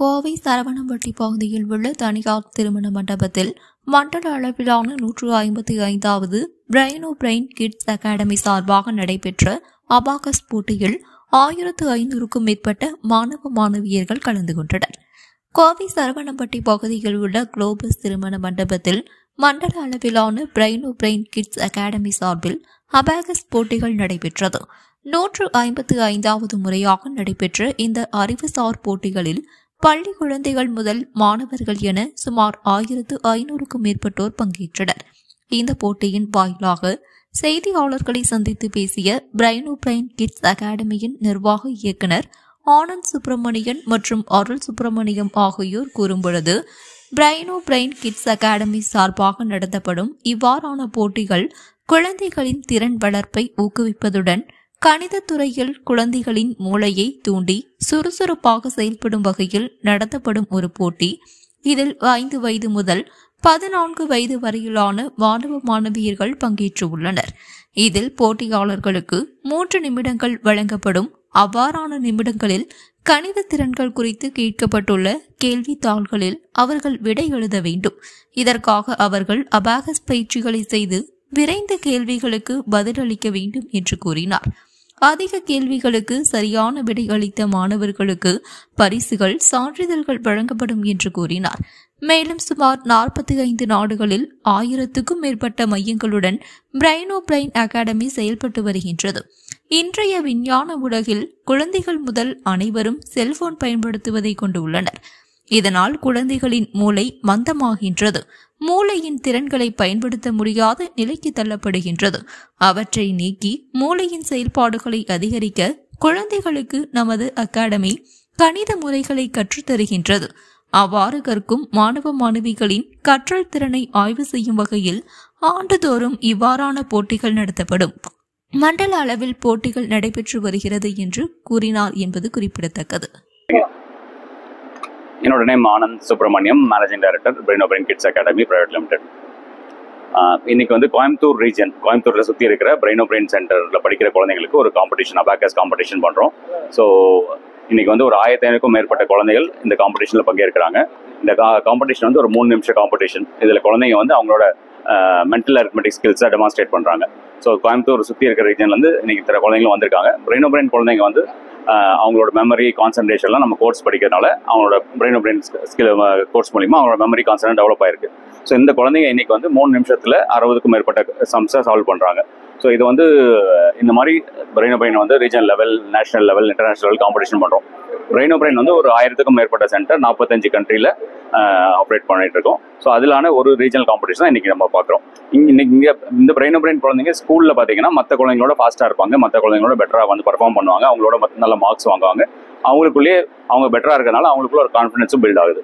கோவை சரவணம்பட்டி பகுதியில் உள்ள தனியார் திருமண மண்டபத்தில் மண்டல அளவிலான 155வது பிரெயின் கிட்ஸ் அகாடமி சார்பாக நடைபெற்ற அபாகஸ் போட்டியில் 1500க்கும் மேற்பட்ட மாணவ மாணவியர்கள் கலந்து கொண்டனர். கோவை சரவணம்பட்டி பகுதியில் உள்ள குளோபஸ் திருமண மண்டபத்தில் மண்டல அளவிலான பிரெயின் கிட்ஸ் அகாடமி சார்பில் அபாகஸ் போட்டிகள் நடைபெற்றது. 155வது முறையாக நடைபெற்ற இந்த அறிவுசார் போட்டிகளில் பள்ளி குழந்தைகள் முதல் மாணவர்கள் என சுமார் 1500க்கும் மேற்பட்டோர் பங்கேற்றனர். இந்த போட்டியின் வாயிலாக செய்தியாளர்களை சந்தித்து பேசிய பிரெயின் கிட்ஸ் அகாடமியின் நிர்வாக இயக்குனர் ஆனந்த் சுப்பிரமணியன் மற்றும் அருள் சுப்பிரமணியம் ஆகியோர் கூறும்பொழுது, பிரெயின் கிட்ஸ் அகாடமி சார்பாக நடத்தப்படும் இவ்வாறான போட்டிகள் குழந்தைகளின் திறன் வளர்ப்பை ஊக்குவிப்பதுடன் கணிதத் துறையில் குழந்தைகளின் மூளையை தூண்டி சுறுசுறுப்பாக செயல்படும் வகையில் நடத்தப்படும் ஒரு போட்டி. இதில் 5 வயது முதல் 14 வயது வரையிலான மாணவ மாணவியர்கள் பங்கேற்றுள்ளனர். இதில் போட்டியாளர்களுக்கு 3 நிமிடங்கள் வழங்கப்படும். அவ்வாறான நிமிடங்களில் கணித திறன்கள் குறித்து கேட்கப்பட்டுள்ள கேள்வித்தாள்களில் அவர்கள் விடை எழுத வேண்டும். இதற்காக அவர்கள் அபாகஸ் பயிற்சிகளை செய்து விரைந்த கேள்விகளுக்கு பதிலளிக்க வேண்டும் என்று கூறினார். அதிக கேள்விகளுக்கு சரியான விடை அளித்த மாணவர்களுக்கு பரிசுகள், சான்றிதழ்கள் வழங்கப்படும் என்று கூறினார். மேலும் சுமார் 45 நாடுகளில் 1000க்கும் மேற்பட்ட மையங்களுடன் பிரெயின் அகாடமி செயல்பட்டு வருகின்றது. இன்றைய விஞ்ஞான உலகில் குழந்தைகள் முதல் அனைவரும் செல்போன் பயன்படுத்துவதை கொண்டுள்ளனர். இதனால் குழந்தைகளின் மூளை மந்தமாகின்றது. மூளையின் திறன்களை பயன்படுத்த முடியாத நிலைக்கு தள்ளப்படுகின்றது. அவற்றை நீக்கி மூளையின் செயல்பாடுகளை அதிகரிக்க குழந்தைகளுக்கு நமது அகாடமி கணித முறைகளை கற்றுத்தருகின்றது. அவ்வாறு கற்கும் மாணவ மாணவிகளின் கற்றல் திறனை ஆய்வு செய்யும் வகையில் ஆண்டுதோறும் இவ்வாறான போட்டிகள் நடத்தப்படும். மண்டல அளவில் போட்டிகள் நடைபெற்று வருகிறது என்று கூறினார் என்பது குறிப்பிடத்தக்கது. என்னோட name Anand Subramaniam, managing director brain kids academy private limited. இன்னைக்கு வந்து கோயம்புத்தூரில் சுற்றி இருக்கிற பிரெயின் சென்டரில் படிக்கிற குழந்தைங்களுக்கு ஒரு காம்படிஷன், அபாகஸ் காம்படிஷன் பண்ணுறோம். ஸோ இன்னைக்கு வந்து ஒரு 1500க்கும் மேற்பட்ட குழந்தைகள் இந்த காம்படிஷனில் பங்கேற்கிறாங்க. இந்த காம்படிஷன் வந்து ஒரு 3 நிமிஷ காம்படிஷன். இதில் குழந்தைங்க வந்து அவங்களோட மென்டல் அரித்மெட்டிக் ஸ்கில்ஸை டெமான்ஸ்ட்ரேட் பண்ணுறாங்க. ஸோ கோயம்புத்தூர் சுற்றி இருக்கிற ரீஜன்லேருந்து இன்னைக்கு இத்தனை குழந்தைங்களும் வந்திருக்காங்க. பிரெயின் குழந்தைங்க வந்து அவங்களோட மெமரி கான்சன்ட்ரேஷன்லாம் நம்ம கோர்ஸ் படிக்கிறதுனால அவங்களோட பிரெயின் ஸ்கில் கோர்ஸ் மூலிமா அவங்களோட மெமரி கான்சன்ட்ரேட் டெவலப் ஆயிருக்கு. ஸோ இந்த குழந்தைங்க இன்னைக்கு வந்து 3 நிமிஷத்தில் 60க்கும் மேற்பட்ட சம்ஸை சால்வ் பண்ணுறாங்க. ஸோ இது வந்து இந்த மாதிரி பிரெயின் வந்து regional level, national level, international level competition பண்ணுறோம். பிரெயின் வந்து ஒரு 1000க்கும் மேற்பட்ட சென்டர் 45 கண்ட்ரியில் ஆப்ரேட் பண்ணிட்டு இருக்கோம். ஸோ அதிலான ஒரு ரீஜனல் காம்படிஷன் தான் இன்னைக்கு நம்ம பார்க்குறோம். இன்னைக்கு இந்த பிரெயின் குழந்தைங்க ஸ்கூலில் பார்த்தீங்கன்னா மற்ற குழந்தைங்களோட ஃபாஸ்ட்டாக இருப்பாங்க, மற்ற குழந்தைங்களோட பெட்டராக வந்து பர்ஃபார்ம் பண்ணுவாங்க, அவங்களோட நல்ல மார்க்ஸ் வாங்குவாங்க. அவங்களுக்குள்ளேயே அவங்க பெட்டராக இருக்கிறதுனால அவங்களுக்குள்ள ஒரு கான்ஃபிடன்ஸும் பில்ட் ஆகுது.